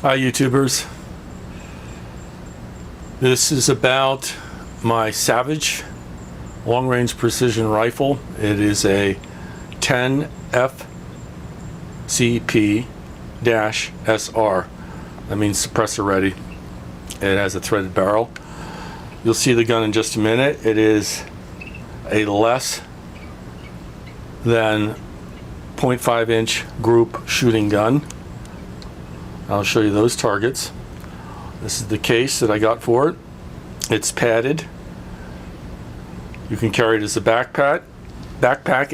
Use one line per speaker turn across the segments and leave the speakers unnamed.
Hi YouTubers. This is about my Savage long-range precision rifle. It is a 10 FCP-SR. That means suppressor ready. It has a threaded barrel. You'll see the gun in just a minute. It is a less than 0.5 inch group shooting gun. I'll show you those targets. This is the case that I got for it. It's padded. You can carry it as a backpack,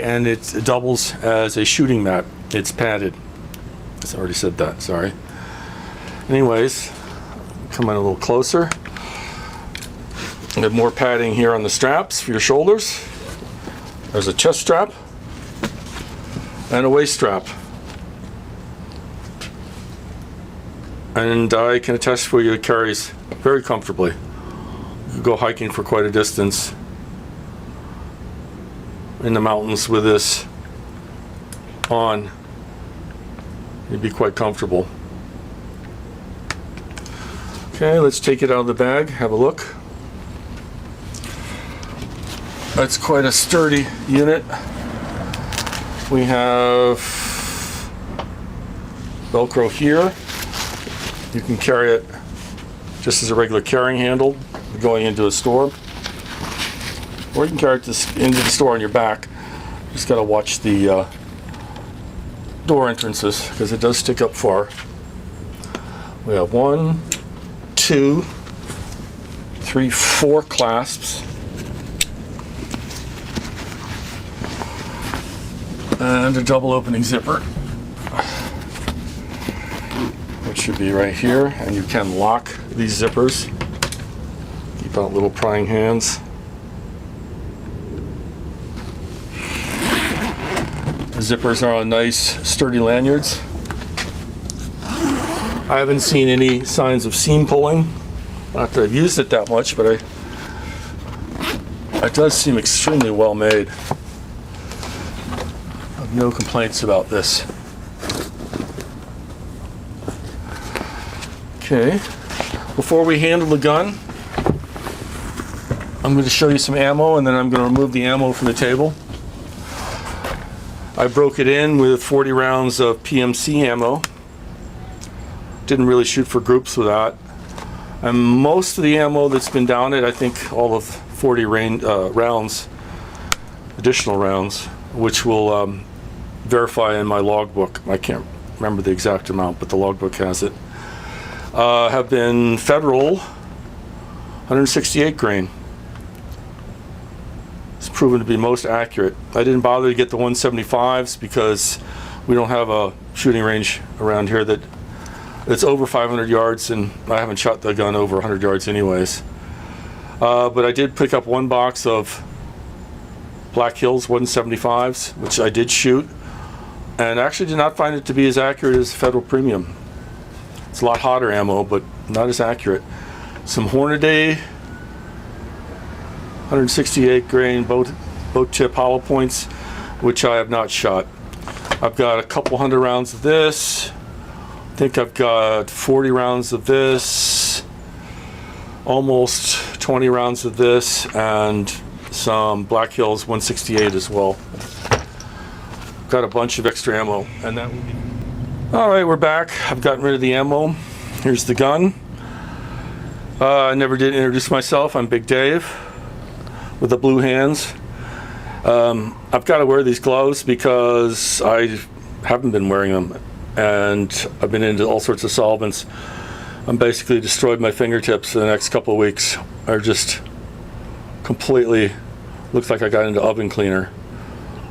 and it doubles as a shooting mat. It's padded. I already said that, sorry. Anyways, come in a little closer. I have more padding here on the straps for your shoulders. There's a chest strap and a waist strap. And I can attest for you, it carries very comfortably. You can go hiking for quite a distance in the mountains with this on. You'd be quite comfortable. Okay, let's take it out of the bag, have a look. That's quite a sturdy unit. We have Velcro here. You can carry it just as a regular carrying handle going into a store, or you can carry it into the store on your back. Just got to watch the door entrances because it does stick up far. We have 1, 2, 3, 4 clasps, and a double opening zipper. Should be right here, and you can lock these zippers. Keep out little prying hands. The zippers are on nice sturdy lanyards. I haven't seen any signs of seam pulling. Not that I've used it that much, but it does seem extremely well made. I have no complaints about this. Okay, before we handle the gun, I'm going to show you some ammo, and then I'm going to remove the ammo from the table. I broke it in with 40 rounds of PMC ammo. Didn't really shoot for groups with that. And most of the ammo that's been down it, I think all of 40 rounds, additional rounds, which will verify in my logbook. I can't remember the exact amount, but the logbook has it. Have been Federal 168 grain. It's proven to be most accurate. I didn't bother to get the 175s because we don't have a shooting range around here that's over 500 yards, and I haven't shot the gun over 100 yards anyways. But I did pick up one box of Black Hills 175s, which I did shoot, and actually did not find it to be as accurate as Federal Premium. It's a lot hotter ammo, but not as accurate. Some Hornaday 168 grain boat tip hollow points, which I have not shot. I've got a couple hundred rounds of this. I think I've got 40 rounds of this, almost 20 rounds of this, and some Black Hills 168 as well. Got a bunch of extra ammo, and that will be. Alright, we're back. I've gotten rid of the ammo. Here's the gun. I never did introduce myself. I'm Big Dave with the blue hands. I've got to wear these gloves because I haven't been wearing them, and I've been into all sorts of solvents. I'm basically destroyed my fingertips in the next couple of weeks. They're just completely, looks like I got into oven cleaner.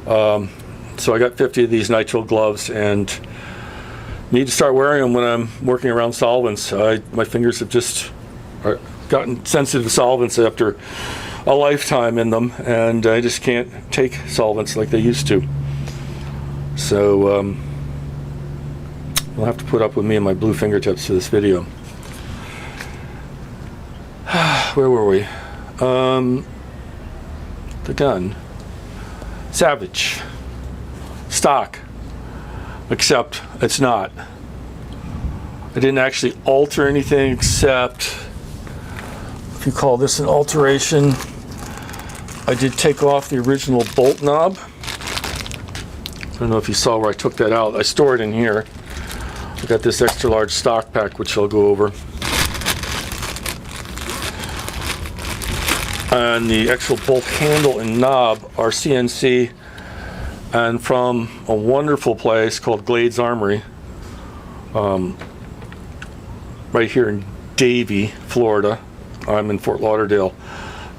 So I got 50 of these nitrile gloves, and need to start wearing them when I'm working around solvents. My fingers have just gotten sensitive to solvents after a lifetime in them, and I just can't take solvents like they used to. So you'll have to put up with me and my blue fingertips for this video. Where were we? The gun. Savage. Stock. Except it's not. I didn't actually alter anything except, if you call this an alteration, I did take off the original bolt knob. I don't know if you saw where I took that out. I store it in here. I got this extra large stock pack, which I'll go over. And the actual bolt handle and knob are CNC, and from a wonderful place called Glades Armory, right here in Davie, Florida. I'm in Fort Lauderdale,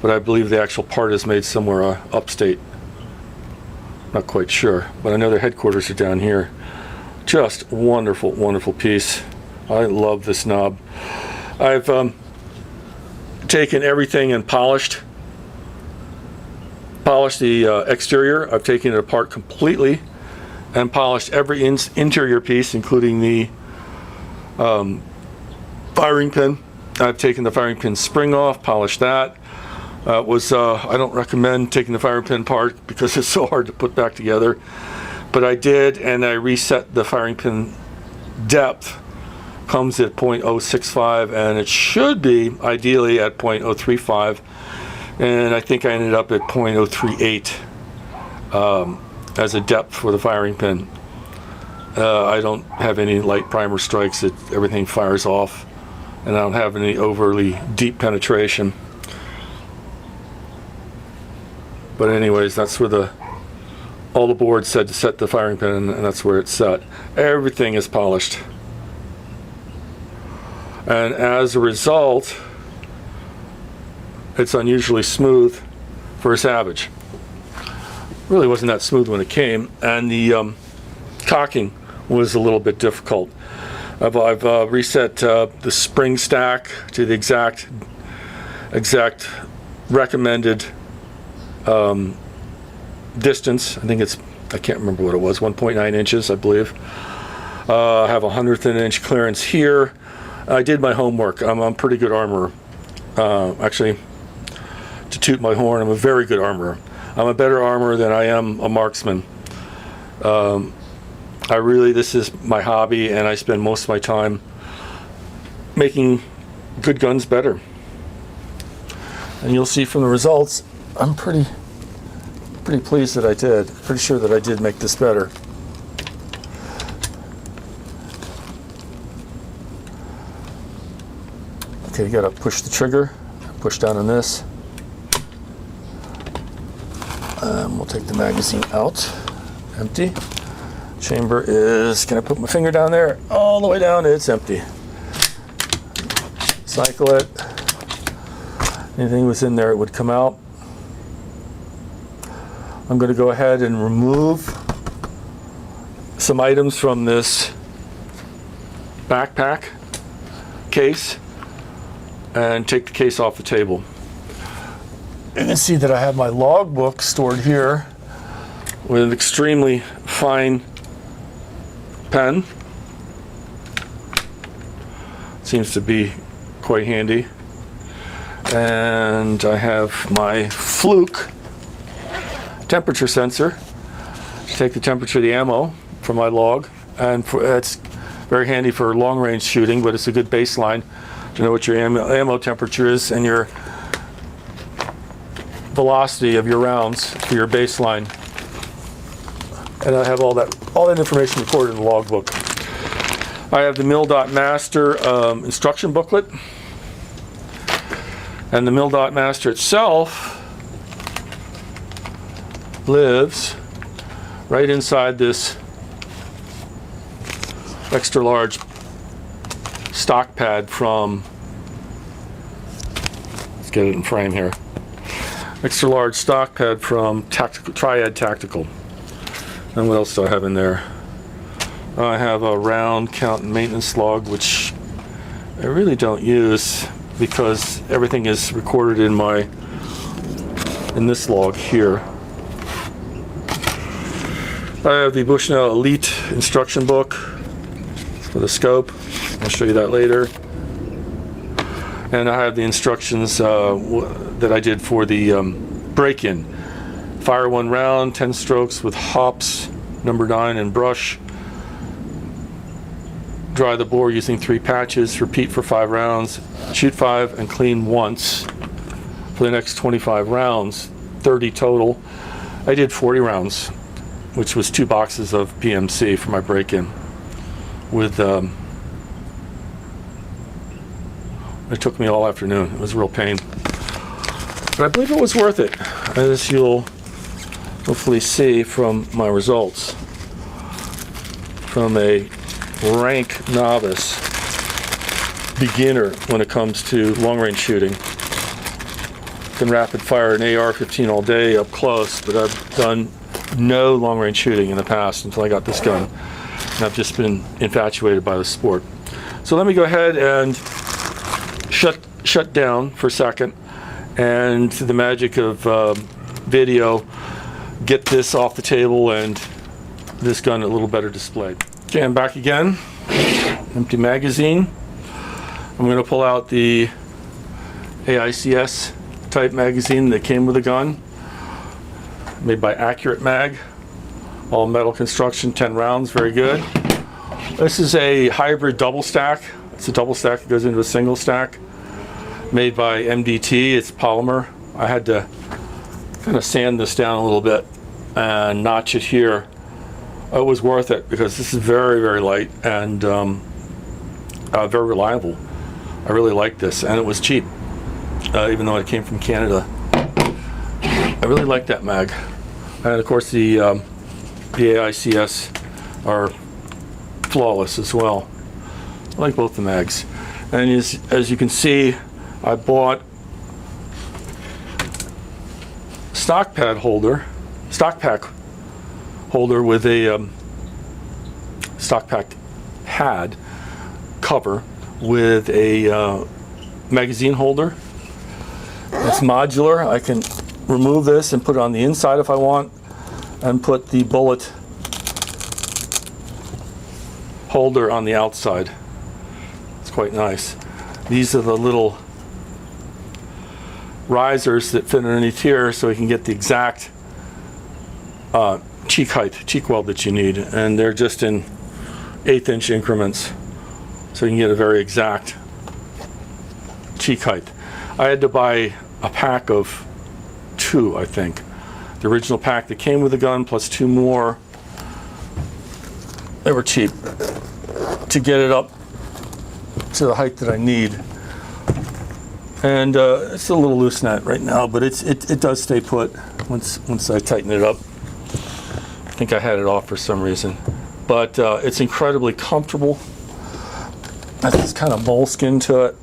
but I believe the actual part is made somewhere upstate. Not quite sure, but I know their headquarters are down here. Just wonderful, wonderful piece. I love this knob. I've taken everything and polished the exterior. I've taken it apart completely and polished every interior piece, including the firing pin. I've taken the firing pin spring off, polished that. I don't recommend taking the firing pin apart because it's so hard to put back together, but I did, and I reset the firing pin depth. Comes at 0.065, and it should be ideally at 0.035, and I think I ended up at 0.038 as a depth for the firing pin. I don't have any light primer strikes. Everything fires off, and I don't have any overly deep penetration. But anyways, that's where all the board said to set the firing pin, and that's where it's set. Everything is polished. And as a result, it's unusually smooth for a Savage. Really wasn't that smooth when it came, and the cocking was a little bit difficult. I've reset the spring stack to the exact recommended distance. I can't remember what it was, 1.9 inches, I believe. I have a 100th of an inch clearance here. I did my homework. I'm a pretty good armorer. Actually, to toot my horn, I'm a very good armorer. I'm a better armorer than I am a marksman. This is my hobby, and I spend most of my time making good guns better. And you'll see from the results, I'm pretty pleased that I did. Pretty sure that I did make this better. Okay, you gotta push the trigger, push down on this. We'll take the magazine out, empty. Chamber is, can I put my finger down there? All the way down, it's empty. Cycle it. Anything was in there, it would come out. I'm going to go ahead and remove some items from this backpack case and take the case off the table. You can see that I have my logbook stored here with an extremely fine pen. Seems to be quite handy. And I have my Fluke temperature sensor to take the temperature of the ammo from my log, and it's very handy for long range shooting, but it's a good baseline to know what your ammo temperature is and your velocity of your rounds for your baseline. And I have all that information recorded in the logbook. I have the Mil.Master instruction booklet, and the Mil.Master itself lives right inside this extra large stock pad from, let's get it in frame here, extra large stock pad from TRIAD Tactical. And what else do I have in there? I have a round count and maintenance log, which I really don't use because everything is recorded in this log here. I have the Bushnell Elite instruction book for the scope. I'll show you that later. And I have the instructions that I did for the break-in. Fire one round, 10 strokes with hops, number 9 and brush. dry the bore using 3 patches, repeat for 5 rounds, shoot 5 and clean once for the next 25 rounds, 30 total. I did 40 rounds, which was 2 boxes of PMC for my break-in. With it took me all afternoon. It was a real pain, but I believe it was worth it, as you'll hopefully see from my results. From a rank novice beginner when it comes to long-range shooting, can rapid fire an AR-15 all day up close, but I've done no long-range shooting in the past until I got this gun, and I've just been infatuated by the sport. So let me go ahead and shut down for a second, and through the magic of video, get this off the table and this gun a little better displayed. Okay, I'm back again. Empty magazine. I'm going to pull out the AICS type magazine that came with the gun, made by Accurate Mag, all metal construction, 10 rounds, very good. This is a hybrid double stack. It's a double stack that goes into a single stack, made by MDT. It's polymer. I had to kind of sand this down a little bit and notch it here. It was worth it because this is very, very light and very reliable. I really like this, and it was cheap, even though it came from Canada. I really like that mag, and of course the AICS are flawless as well. I like both the mags, and as you can see, I bought stock pack holder with a stock pack pad cover with a magazine holder. It's modular. I can remove this and put it on the inside if I want, and put the bullet holder on the outside. It's quite nice. These are the little risers that fit underneath here, so you can get the exact cheek height, cheek weld that you need, and they're just in 1/8 inch increments, so you can get a very exact cheek height. I had to buy a pack of 2, I think. The original pack that came with the gun plus 2 more. They were cheap to get it up to the height that I need. And it's a little loose net right now, but it does stay put once I tighten it up. I think I had it off for some reason, but it's incredibly comfortable. It has this kind of moleskin to it,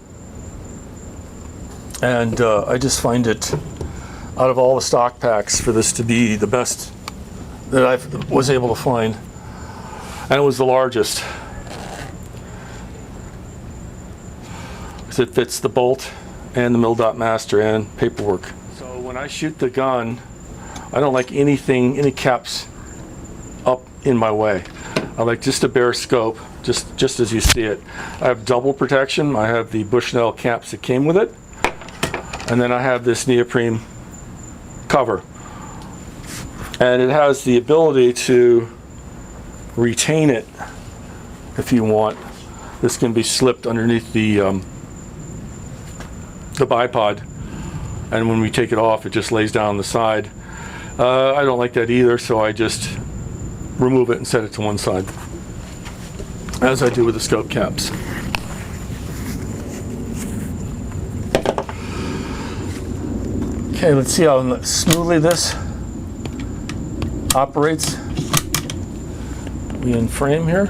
and I just find it, out of all the stock packs, for this to be the best that I was able to find, and it was the largest because it fits the bolt and the mil-dot master and paperwork. So when I shoot the gun, I don't like any caps up in my way. I like just a bare scope, just as you see it. I have double protection. I have the Bushnell caps that came with it, and then I have this neoprene cover, and it has the ability to retain it if you want. This can be slipped underneath the bipod, and when we take it off, it just lays down on the side. I don't like that either, so I just remove it and set it to one side, as I do with the scope caps. Okay, let's see how smoothly this operates. We in frame here.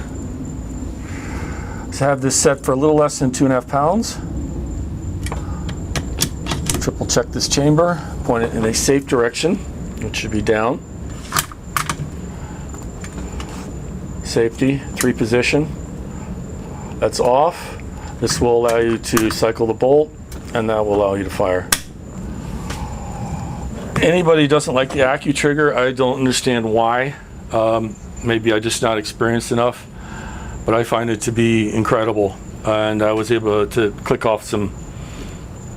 So I have this set for a little less than 2.5 pounds. Triple check this chamber, point it in a safe direction. It should be down. Safety, 3 position. That's off. This will allow you to cycle the bolt, and that will allow you to fire. Anybody who doesn't like the AccuTrigger, I don't understand why. Maybe I'm just not experienced enough, but I find it to be incredible. And I was able to click off some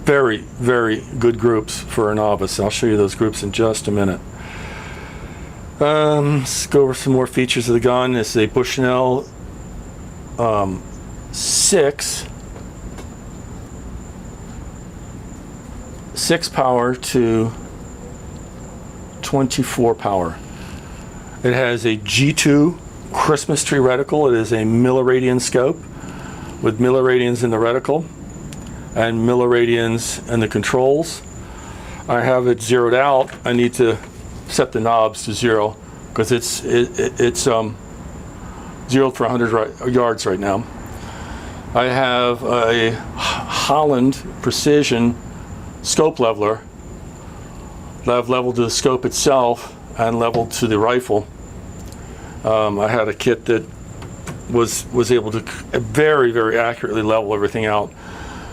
very, very good groups for a novice. I'll show you those groups in just a minute. Let's go over some more features of the gun. It's a Bushnell 6 power to 24 power. It has a G2 Christmas tree reticle. It is a milliradian scope with milliradians in the reticle and milliradians in the controls. I have it zeroed out. I need to set the knobs to 0 because it's zeroed for 100 yards right now. I have a Holland Precision scope leveler that I've leveled to the scope itself and leveled to the rifle. I had a kit that was able to very, very accurately level everything out.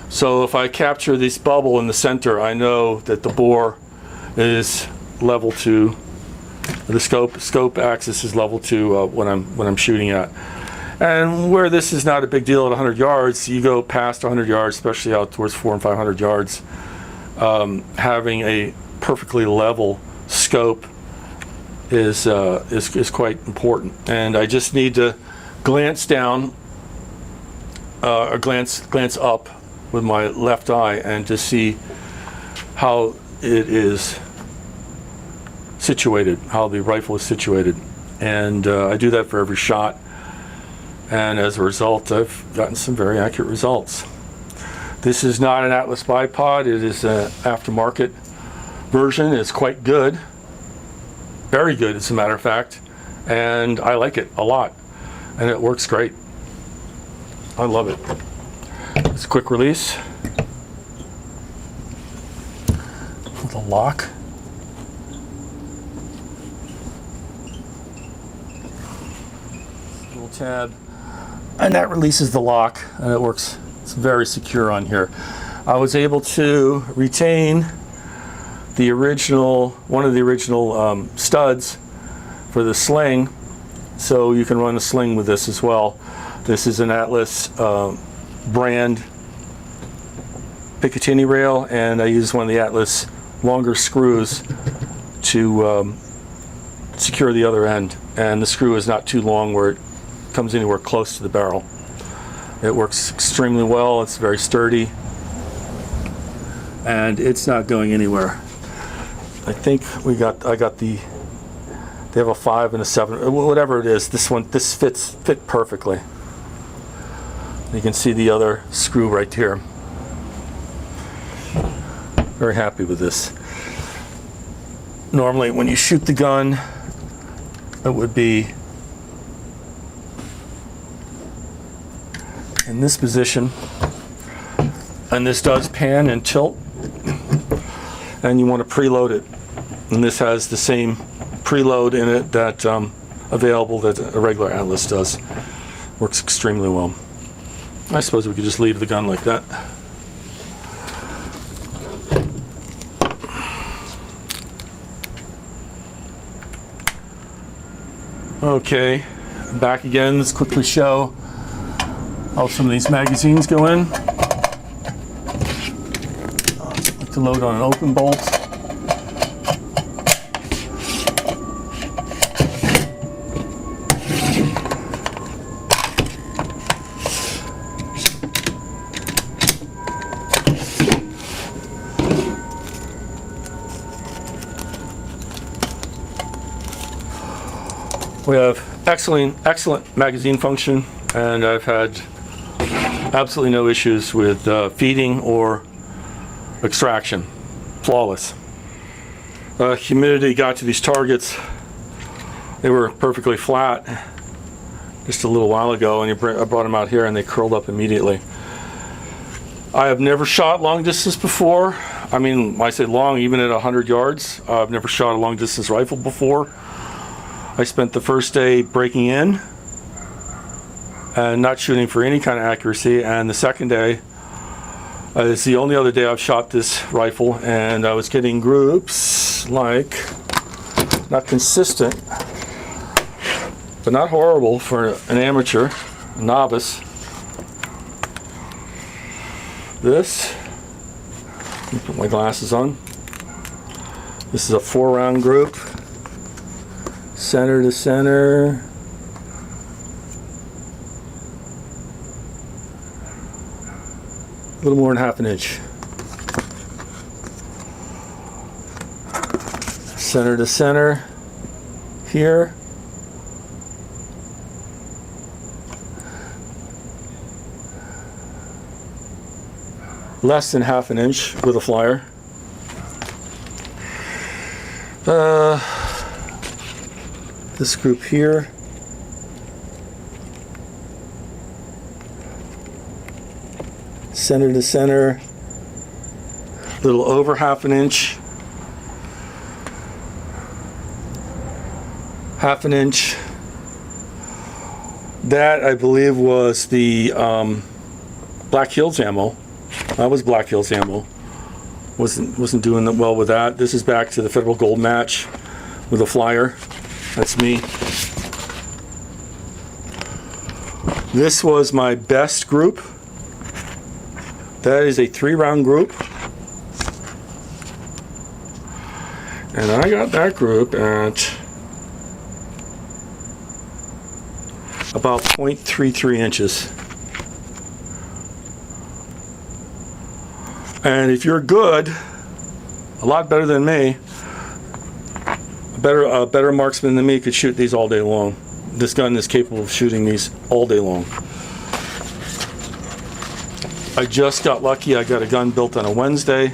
So if I capture this bubble in the center, I know that the bore is level to the scope axis is level to what I'm shooting at. And where this is not a big deal at 100 yards, you go past 100 yards, especially out towards 400 and 500 yards, having a perfectly level scope is quite important. And I just need to glance down or glance up with my left eye and to see how it is situated, how the rifle is situated. And I do that for every shot. And as a result, I've gotten some very accurate results. This is not an Atlas bipod. It is an aftermarket version. It's quite good. Very good, as a matter of fact. And I like it a lot. And it works great. I love it. It's a quick release with a lock. Little tab. And that releases the lock, and it works. It's very secure on here. I was able to retain the original, one of the original studs for the sling, so you can run a sling with this as well. This is an Atlas brand Picatinny rail, and I use one of the Atlas longer screws to secure the other end. And the screw is not too long where it comes anywhere close to the barrel. It works extremely well. It's very sturdy, and it's not going anywhere. I think I got the. They have a 5 and a 7, whatever it is. This fit perfectly. You can see the other screw right here. Very happy with this. Normally when you shoot the gun, it would be in this position, and this does pan and tilt, and you want to preload it. And this has the same preload in it that available that a regular Atlas does. Works extremely well. I suppose we could just leave the gun like that. Okay, back again. Let's quickly show how some of these magazines go in. Like to load on an open bolt. We have excellent magazine function, and I've had absolutely no issues with feeding or extraction. Flawless. Humidity got to these targets. They were perfectly flat just a little while ago, and I brought them out here and they curled up immediately. I have never shot long distance before. I mean, when I say long, even at 100 yards. I've never shot a long distance rifle before. I spent the first day breaking in and not shooting for any kind of accuracy, and the second day is the only other day I've shot this rifle, and I was getting groups like, not consistent, but not horrible for an amateur, a novice. This, let me put my glasses on. This is a 4-round group. Center to center. little more than half an inch. Center to center here. Less than half an inch with a flyer. This group here. Center to center. A little over half an inch. Half an inch. That, I believe, was the Black Hills ammo. That was Black Hills ammo. Wasn't doing that well with that. This is back to the Federal Gold match with a flyer. That's me. This was my best group. That is a 3-round group. And I got that group at about 0.33 inches. And if you're good, a lot better than me, a better marksman than me could shoot these all day long. This gun is capable of shooting these all day long. I just got lucky. I got a gun built on a Wednesday.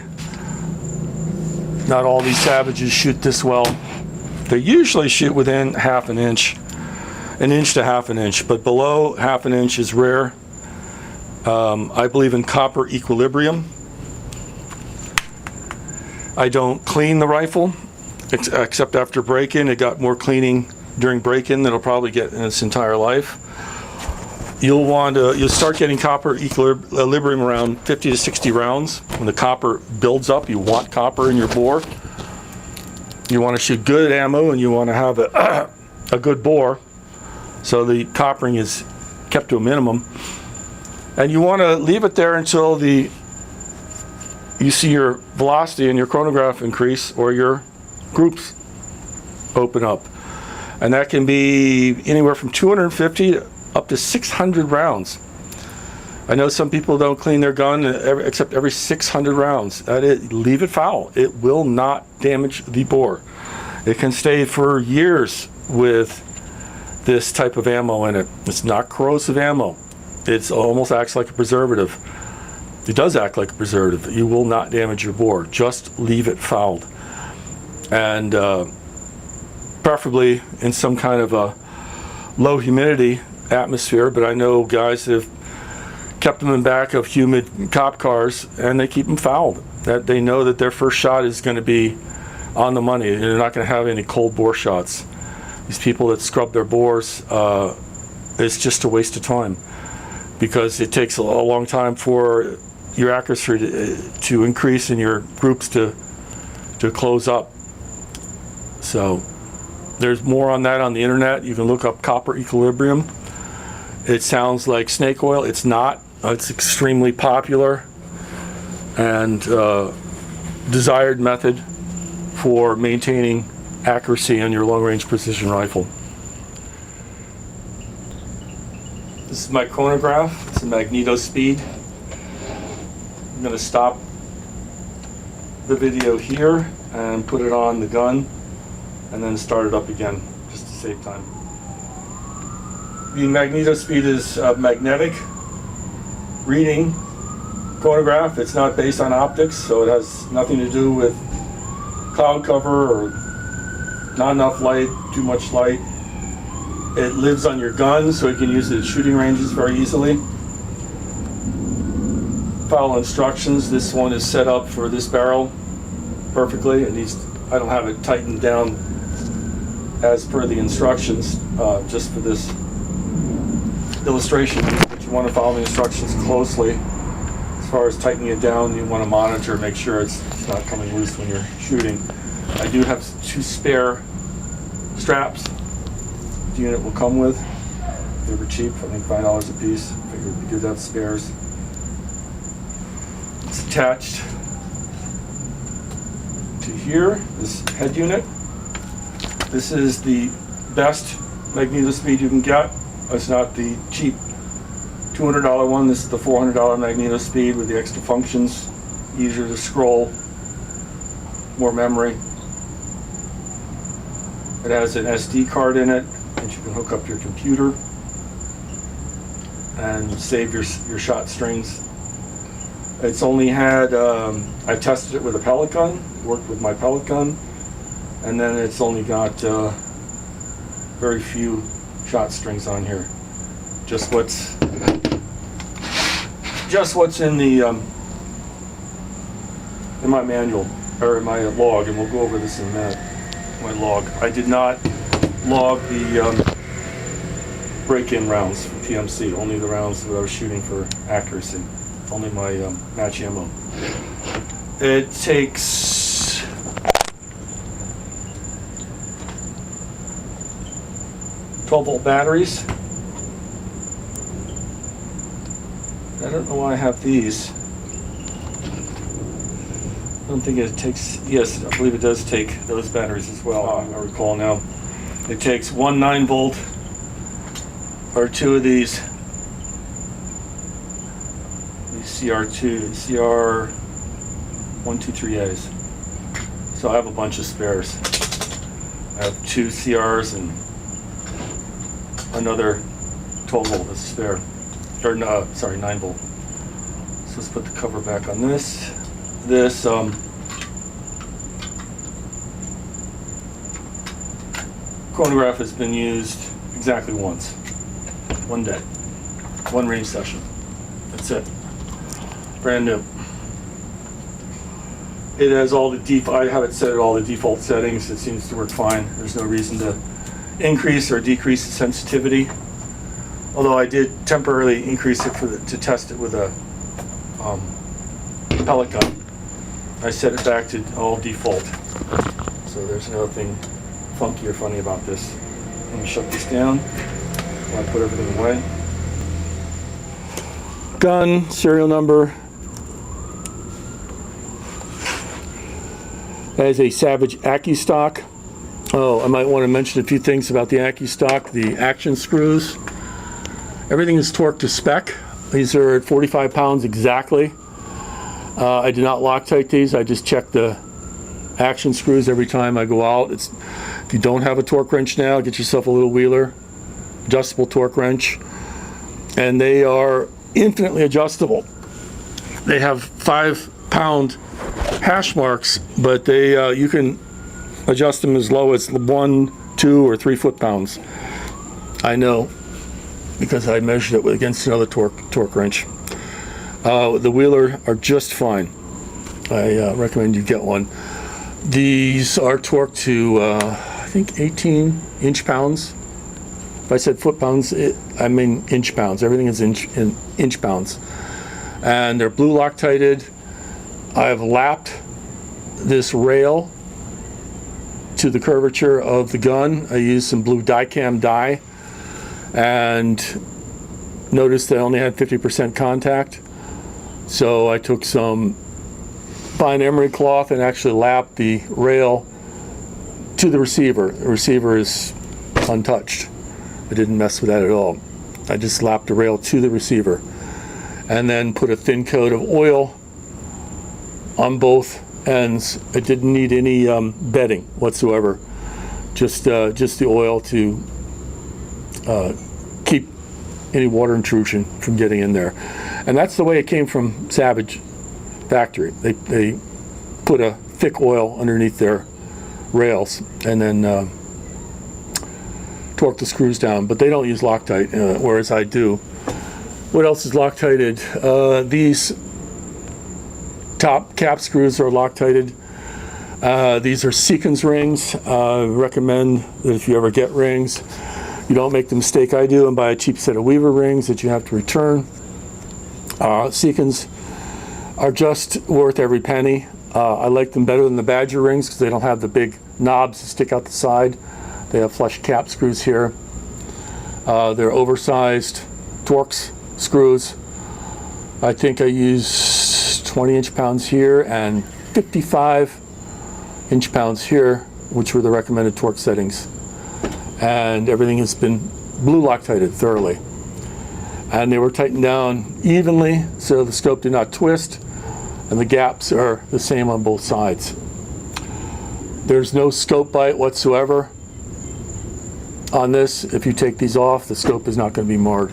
Not all these savages shoot this well. They usually shoot within half an inch to half an inch, but below half an inch is rare. I believe in copper equilibrium. I don't clean the rifle, except after break-in. It got more cleaning during break-in than it'll probably get in its entire life. You'll start getting copper equilibrium around 50 to 60 rounds. When the copper builds up, you want copper in your bore. You want to shoot good ammo, and you want to have a good bore, so the coppering is kept to a minimum. And you want to leave it there until you see your velocity and your chronograph increase, or your groups open up. And that can be anywhere from 250 up to 600 rounds. I know some people don't clean their gun except every 600 rounds. Leave it foul. It will not damage the bore. It can stay for years with this type of ammo in it. It's not corrosive ammo. It almost acts like a preservative. It does act like a preservative. You will not damage your bore. Just leave it fouled. And preferably in some kind of a low humidity atmosphere, but I know guys that have kept them in back of humid cop cars and they keep them fouled. That they know that their first shot is going to be on the money. They're not going to have any cold bore shots. These people that scrub their bores, it's just a waste of time, because it takes a long time for your accuracy to increase and your groups to close up. So there's more on that on the internet. You can look up copper equilibrium. It sounds like snake oil. It's not. It's extremely popular and desired method for maintaining accuracy on your long-range precision rifle. This is my chronograph. It's a Magneto speed. I'm going to stop the video here and put it on the gun and then start it up again just to save time. The Magneto speed is magnetic reading chronograph. It's not based on optics, so it has nothing to do with cloud cover or not enough light, too much light. It lives on your gun, so you can use it at shooting ranges very easily. Follow instructions. This one is set up for this barrel perfectly. I don't have it tightened down as per the instructions, just for this illustration. But you want to follow the instructions closely. As far as tightening it down, you want to monitor, make sure it's not coming loose when you're shooting. I do have 2 spare straps the unit will come with. They were cheap, I think $5 a piece. Figured it'd be good to have spares. It's attached to here, this head unit. This is the best Magneto speed you can get. It's not the cheap $200 one. This is the $400 Magneto speed with the extra functions, easier to scroll, more memory. It has an SD card in it that you can hook up your computer and save your shot strings. It's only had, I tested it with a pellet gun, worked with my pellet gun, and then it's only got very few shot strings on here. Just what's in the in my manual, or in my log, and we'll go over this in a minute. My log. I did not log the break-in rounds from PMC, only the rounds that I was shooting for accuracy. Only my match ammo. It takes 12-volt batteries. I don't know why I have these. I don't think it takes, yes, I believe it does take those batteries as well, I recall now. It takes one 9-volt or two of these CR123As. So I have a bunch of spares. I have two CRs and another 12-volt as a spare. Or no, sorry, 9-volt. So let's put the cover back on this. This chronograph has been used exactly once. One day. One range session. That's it. Brand new. It has all the I have it set at all the default settings. It seems to work fine. There's no reason to increase or decrease the sensitivity. Although I did temporarily increase it to test it with a pellet gun. I set it back to all default. So there's nothing funky or funny about this. Let me shut this down while I put everything away. Gun, serial number. That is a Savage AccuStock. Oh, I might want to mention a few things about the AccuStock. The action screws. Everything is torqued to spec. These are at 45 pounds exactly. I did not Loctite these. I just check the action screws every time I go out. If you don't have a torque wrench now, get yourself a little wheeler, adjustable torque wrench, and they are infinitely adjustable. They have 5-pound hash marks, but they you can adjust them as low as 1, 2, or 3 foot-pounds. I know, because I measured it against another torque wrench. The wheeler are just fine. I recommend you get one. These are torqued to I think 18 inch-pounds. If I said foot-pounds, I mean inch-pounds. Everything is inch-pounds. And they're blue Loctited. I've lapped this rail to the curvature of the gun. I used some blue Dicam dye and noticed that I only had 50% contact. So I took some fine emery cloth and actually lapped the rail to the receiver. The receiver is untouched. I didn't mess with that at all. I just lapped the rail to the receiver and then put a thin coat of oil on both ends. It didn't need any bedding whatsoever. Just the oil to keep any water intrusion from getting in there. And that's the way it came from Savage factory. They put a thick oil underneath their rails and then torque the screws down, but they don't use Loctite, whereas I do. What else is Loctited? These top cap screws are Loctited. These are Seekins rings. Recommend that if you ever get rings, you don't make the mistake I do and buy a cheap set of Weaver rings that you have to return. Seekins are just worth every penny. I like them better than the Badger rings because they don't have the big knobs that stick out the side. They have flush cap screws here. They're oversized Torx screws. I think I use 20 inch-pounds here and 55 inch-pounds here, which were the recommended torque settings. And everything has been blue Loctited thoroughly. and they were tightened down evenly so the scope did not twist, and the gaps are the same on both sides. There's no scope bite whatsoever on this. If you take these off, the scope is not going to be marred.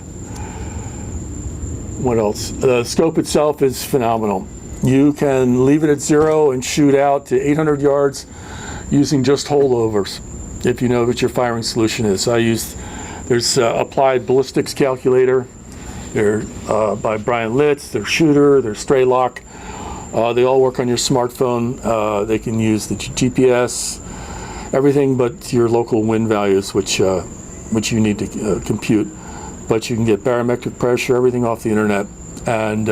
What else? The scope itself is phenomenal. You can leave it at 0 and shoot out to 800 yards using just holdovers, if you know what your firing solution is. There's applied ballistics calculator. They're by Brian Litz. They're shooter. They're Straylock. They all work on your smartphone. They can use the GPS, everything but your local wind values, which you need to compute. But you can get barometric pressure, everything off the internet. And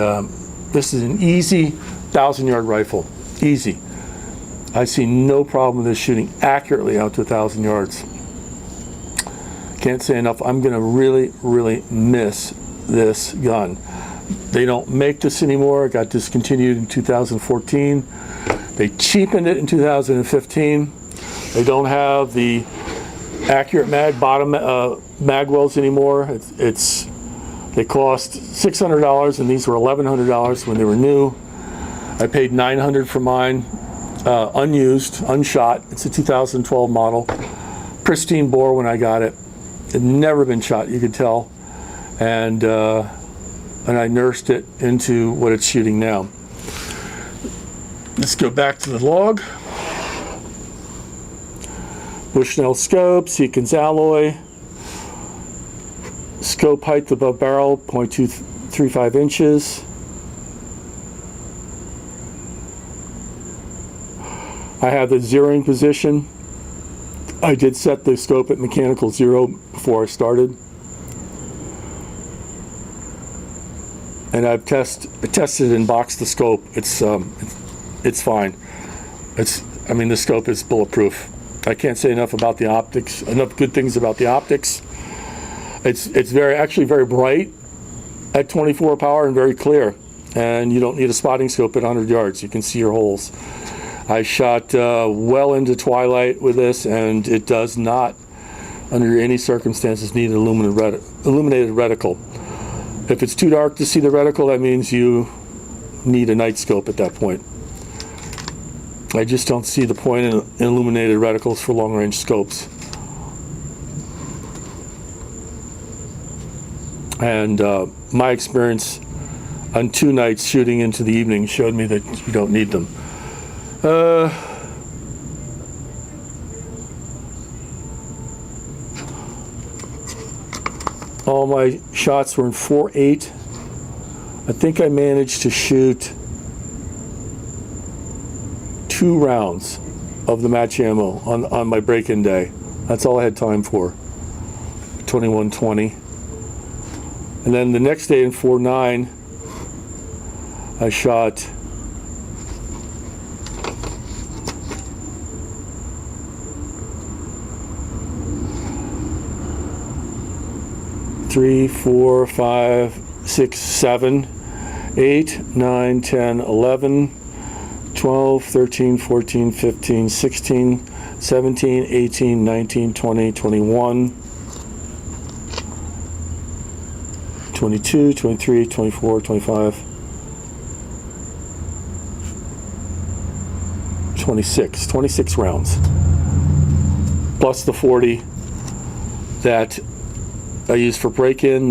this is an easy 1,000-yard rifle. Easy. I see no problem with this shooting accurately out to 1,000 yards. Can't say enough. I'm going to really, really miss this gun. They don't make this anymore. It got discontinued in 2014. They cheapened it in 2015. They don't have the accurate bottom mag welds anymore. They cost $600 and these were $1,100 when they were new. I paid $900 for mine, unused, unshot. It's a 2012 model, pristine bore when I got it. It had never been shot, you could tell, and I nursed it into what it's shooting now. Let's go back to the log. Bushnell scope, Seekins alloy, scope height above barrel 0.235 inches. I have the zeroing position. I did set the scope at mechanical 0 before I started. And I've tested and boxed the scope. It's fine. The scope is bulletproof. I can't say enough about the optics, enough good things about the optics. It's actually very bright at 24 power and very clear. And you don't need a spotting scope at 100 yards. You can see your holes. I shot well into twilight with this, and it does not, under any circumstances, need an illuminated reticle. If it's too dark to see the reticle, that means you need a night scope at that point. I just don't see the point in illuminated reticles for long-range scopes. And my experience on 2 nights shooting into the evening showed me that you don't need them. All my shots were in 4.8. I think I managed to shoot 2 rounds of the match ammo on my break-in day. That's all I had time for. 21:20. And then the next day in 4.9, I shot 3, 4, 5, 6, 7, 8, 9, 10, 11, 12, 13, 14, 15, 16, 17, 18, 19, 20, 21, 22, 23, 24, 25, 26 rounds, plus the 40 that I used for break-in.